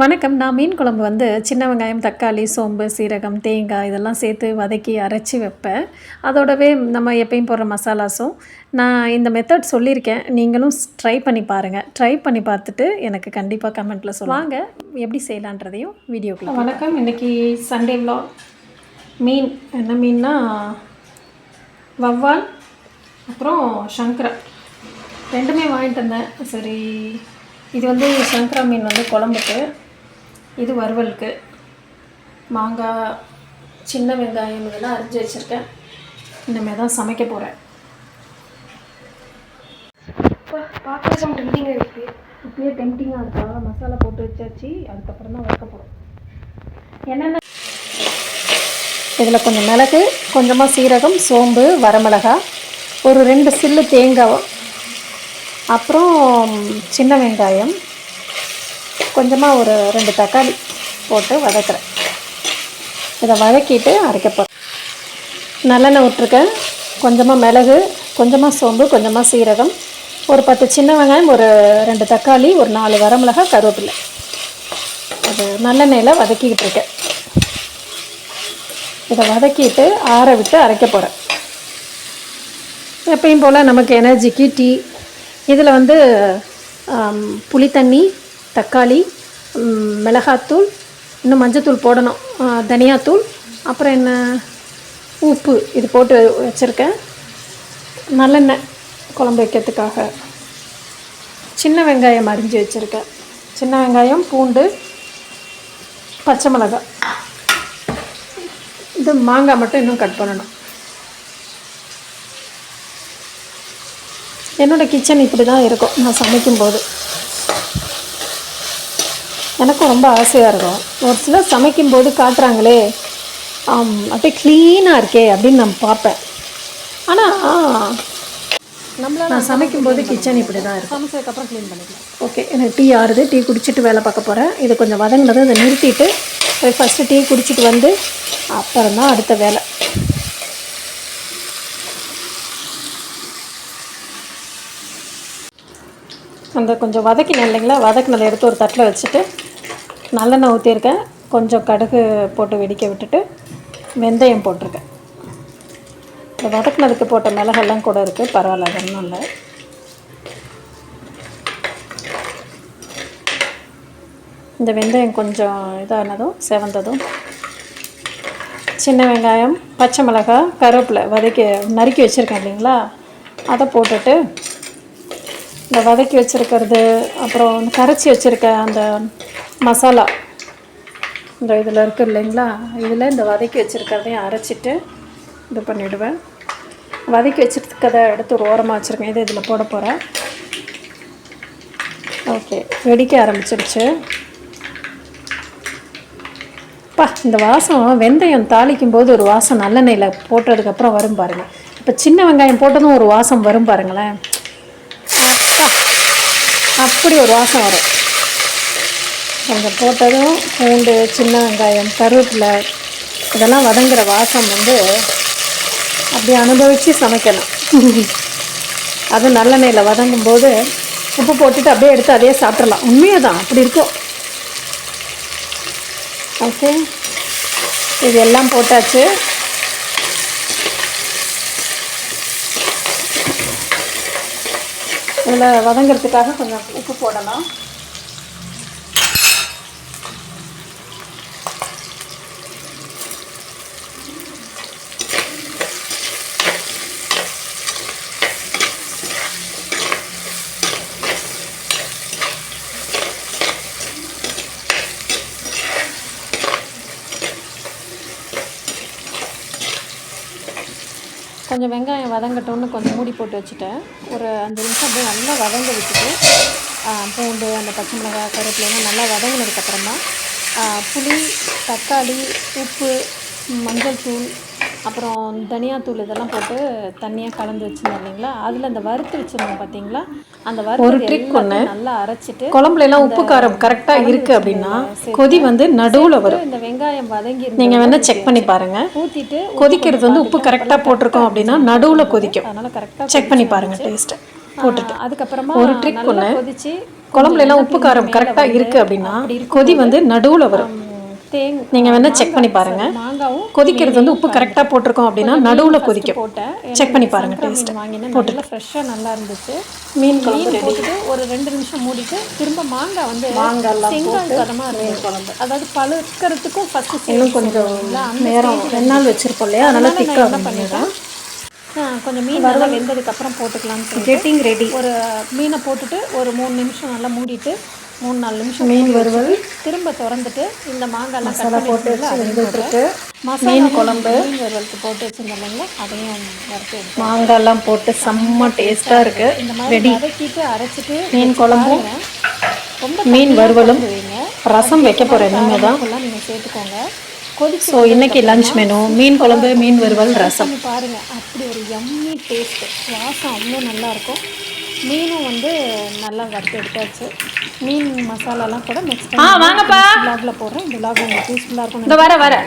வணக்கம். நான் மீன் குழம்பு வந்து சின்ன வெங்காயம், தக்காளி, சோம்பு, சீரகம், தேங்காய் இதெல்லாம் சேர்த்து வதக்கி அரைச்சி வைப்பேன். அதோடவே நம்ம எப்பயும் போடுற மசாலாஸும் நான் இந்த மெத்தட் சொல்லியிருக்கேன். நீங்களும் ட்ரை பண்ணி பாருங்கள். ட்ரை பண்ணி பார்த்துட்டு எனக்கு கண்டிப்பாக கமெண்ட்டில் சொல்லுங்கள். வாங்க எப்படி செய்யலான்றதையும் வீடியோக்குள்ள. வணக்கம். இன்றைக்கி சண்டே விலாக். மீன் என்ன மீன்னா வவ்வால் அப்புறம் சங்கரா ரெண்டுமே வாங்கிட்டு வந்தேன். சரி, இது வந்து சங்கரா மீன் வந்து குழம்புக்கு, இது வறுவலுக்கு. மாங்காய், சின்ன வெங்காயம் இதெல்லாம் அரிஞ்சு வச்சுருக்கேன். இனிமேல் தான் சமைக்க போகிறேன். இப்போ பார்க்க டெம்டிங்காக இருக்குது. இப்படியே டெம்டிங்காக இருக்கா? மசாலா போட்டு வச்சாச்சு. அதுக்கப்புறம் தான் வறுக்க போகிறோம். என்னென்ன இதில் கொஞ்சம் மிளகு, கொஞ்சமாக சீரகம், சோம்பு, வரமிளகாய், ஒரு 2 சில்லு தேங்காய், அப்புறம் சின்ன வெங்காயம், கொஞ்சமாக ஒரு 2 தக்காளி போட்டு வதக்குறேன். இதை வதக்கிட்டு அரைக்க போகிறேன். நல்லெண்ணெய் விட்டுருக்கேன். கொஞ்சமாக மிளகு, கொஞ்சமாக சோம்பு, கொஞ்சமாக சீரகம், ஒரு 10 சின்ன வெங்காயம், ஒரு 2 தக்காளி, ஒரு 4 வரமிளகாய், கருவேப்பிலை. அது நல்லெண்ணெயில் வதக்கிக்கிட்டு இருக்கேன். இதை வதக்கிட்டு ஆற விட்டு அரைக்க போகிறேன். எப்பயும் போல் நமக்கு எனர்ஜிக்கு டீ. இதில் வந்து புளி தண்ணி, தக்காளி, மிளகாத்தூள், இன்னும் மஞ்சத்தூள் போடணும், தனியாத்தூள், அப்புறம் என்ன உப்பு இது போட்டு வச்சுருக்கேன். நல்லெண்ணெய் குழம்பு வைக்கிறதுக்காக. சின்ன வெங்காயம் அரிஞ்சு வச்சுருக்கேன். சின்ன வெங்காயம், பூண்டு, பச்சை மிளகாய். இது மாங்காய் மட்டும் இன்னும் கட் பண்ணணும். என்னோடய கிச்சன் இப்படி தான் இருக்கும் நான் சமைக்கும்போது. எனக்கும் ரொம்ப ஆசையாக இருக்கும். ஒரு சிலர் சமைக்கும்போது காட்டுறாங்களே, அப்படியே க்ளீனாக இருக்கே அப்படின்னு நான் பார்ப்பேன். ஆனால் நான் சமைக்கும்போது கிச்சன் இப்படி தான் இருக்கும். சமைச்சதுக்கப்புறம் க்ளீன் பண்ணிக்கலாம். ஓகே, எனக்கு டீ ஆறுது. டீ குடிச்சிட்டு வேலை பார்க்க போகிறேன். இது கொஞ்சம் வதங்கினது அதை நிறுத்திட்டு ஃபஸ்ட்டு டீ குடிச்சிட்டு வந்து அப்புறம் தான் அடுத்த வேலை. அந்த கொஞ்சம் வதக்கினேன் இல்லைங்களா, வதக்கினதை எடுத்து ஒரு தட்டில் வச்சுட்டு நல்லெண்ணெய் ஊற்றிருக்கேன். கொஞ்சம் கடுகு போட்டு வெடிக்க விட்டுட்டு வெந்தயம் போட்டிருக்கேன். இந்த வதக்கினதுக்கு போட்ட மிளகெல்லாம் கூட இருக்குது, பரவாயில்ல, ஒன்றும் இல்லை. இந்த வெந்தயம் கொஞ்சம் இதானதும் செவந்ததும் சின்ன வெங்காயம், பச்சை மிளகாய், கருவேப்பிலை நறுக்கி வச்சுருக்கேன் இல்லைங்களா, அதை போட்டுட்டு இந்த வதக்கி வச்சுருக்கிறது, அப்புறம் கரைச்சி வச்சுருக்க அந்த மசாலா இந்த இதில் இருக்குது இல்லைங்களா, இதில் இந்த வதக்கி வச்சுருக்கிறதையும் அரைச்சிட்டு இது பண்ணிவிடுவேன். வதக்கி வச்சுருக்கதை எடுத்து ஒரு ஓரமாக வச்சுருக்கேன். இது இதில் போட போகிறேன். ஓகே, வெடிக்க ஆரம்பிச்சிருச்சு. இந்த வாசம், வெந்தயம் தாளிக்கும் போது ஒரு வாசம் நல்லெண்ணெயில் போட்டதுக்கப்புறம் வரும் பாருங்கள். இப்போ சின்ன வெங்காயம் போட்டதும் ஒரு வாசம் வரும் பாருங்களேன். அப்படி ஒரு வாசம் வரும். கொஞ்சம் போட்டதும் பூண்டு, சின்ன வெங்காயம், கருவேப்பிலை இதெல்லாம் வதங்குற வாசம் வந்து அப்படியே அனுபவித்து சமைக்கணும். அது நல்லெண்ணெயில் வதங்கும்போது உப்பு போட்டுட்டு அப்படியே எடுத்து அதையே சாப்பிட்றலாம். உண்மையாக தான் அப்படி இருக்கும். ஓகே, இது எல்லாம் போட்டாச்சு. இதில் வதங்கிறதுக்காக கொஞ்சம் உப்பு போடலாம். கொஞ்சம் வெங்காயம் வதங்கட்டோன்னு கொஞ்சம் மூடி போட்டு வச்சுட்டேன். ஒரு 5 நிமிஷம் அப்படியே நல்லா வதங்க வச்சுட்டு பூண்டு, அந்த பச்சை மிளகாய், கருவேப்பிலைலாம் நல்லா வதங்கினதுக்கப்புறமா புளி, தக்காளி, உப்பு, மஞ்சள் தூள், அப்புறம் தனியாத்தூள் இதெல்லாம் போட்டு தண்ணியாக கலந்து வச்சுருந்தேன் இல்லைங்களா, அதில் அந்த வறுத்து வச்சுருந்தோம் பார்த்தீங்களா, அந்த ஒரு ட்ரிக் ஒன்று, நல்லா அரைச்சிட்டு குழம்புலாம் உப்பு காரம் கரெக்டாக இருக்குது அப்படின்னா கொதி வந்து நடுவில் வரும். இந்த வெங்காயம் வதங்கி நீங்கள் வேணால் செக் பண்ணி பாருங்கள். ஊற்றிட்டு கொதிக்கிறது வந்து உப்பு கரெக்டாக போட்டிருக்கோம் அப்படின்னா நடுவில் கொதிக்கும். அதனால் கரெக்டாக செக் பண்ணி பாருங்கள் டேஸ்ட்டு போட்டுட்டு. அதுக்கப்புறமா ஒரு ட்ரிக் ஒன்று, கொதிச்சு குழம்புல எல்லாம் உப்பு காரம் கரெக்டாக இருக்குது அப்படின்னா கொதி வந்து நடுவில் வரும். நீங்கள் வேணால் செக் பண்ணி பாருங்கள். மாங்காவும் கொதிக்கிறது வந்து உப்பு கரெக்டாக போட்டிருக்கோம் அப்படின்னா நடுவில் கொதிக்கும். போட்டேன். செக் பண்ணி பாருங்கள். டேஸ்ட் வாங்கினேன், நல்லா ஃப்ரெஷ்ஷாக நல்லா இருந்துச்சு. மீன் குழம்பு போட்டுட்டு ஒரு 2 நிமிஷம் மூடிட்டு திரும்ப மாங்காய் வந்து செங்கால் பதமாக இருந்தது குழம்பு. அதாவது பழுக்கிறதுக்கும் ஃபஸ்ட்டு இன்னும் கொஞ்சம் நேரம் 2 நாள் வச்சுருப்போம் இல்லையா, அதனால் திக்காக என்ன பண்ணிட்டேன், கொஞ்சம் மீன் நல்லா வெந்ததுக்கப்புறம் போட்டுக்கலாம்னு சொல்லி கெட்டிங் ரெடி. ஒரு மீனை போட்டுட்டு ஒரு 3 நிமிஷம் நல்லா மூடிட்டு 3-4 நிமிஷம் மீன் வறுவல் திரும்ப திறந்துட்டு இந்த மாங்காய்லாம் கட் பண்ணி போட்டு வச்சுட்டு மீன் குழம்பு மீன் வறுவலுக்கு போட்டு வச்சுருந்தோம்ல அதையும் வறுத்து மாங்காய்லாம் போட்டு செம்ம டேஸ்ட்டாக இருக்குது. இந்த மாதிரி வதக்கிட்டு அரைச்சிட்டு மீன் குழம்பும் ரொம்ப மீன் வறுவலும் ரசம் வைக்க போகிறேன். நீங்கள் தான் நீங்கள் சேர்த்துக்கோங்க. ஸோ இன்றைக்கி லஞ்ச் மெனு மீன் குழம்பு, மீன் வறுவல், ரசம். பாருங்கள், அப்படி ஒரு யம்மி டேஸ்ட்டு, வாசம் அவ்வளோ நல்லாயிருக்கும். மீனும் வந்து நல்லா வறுத்து எடுத்தாச்சு. மீன் மசாலாலாம் கூட நெக்ஸ்ட் டைம் வாங்கப்பா விலாகில் போடுறேன். இந்த விலாக் உங்களுக்கு யூஸ்ஃபுல்லாக இருக்கும். இந்த வர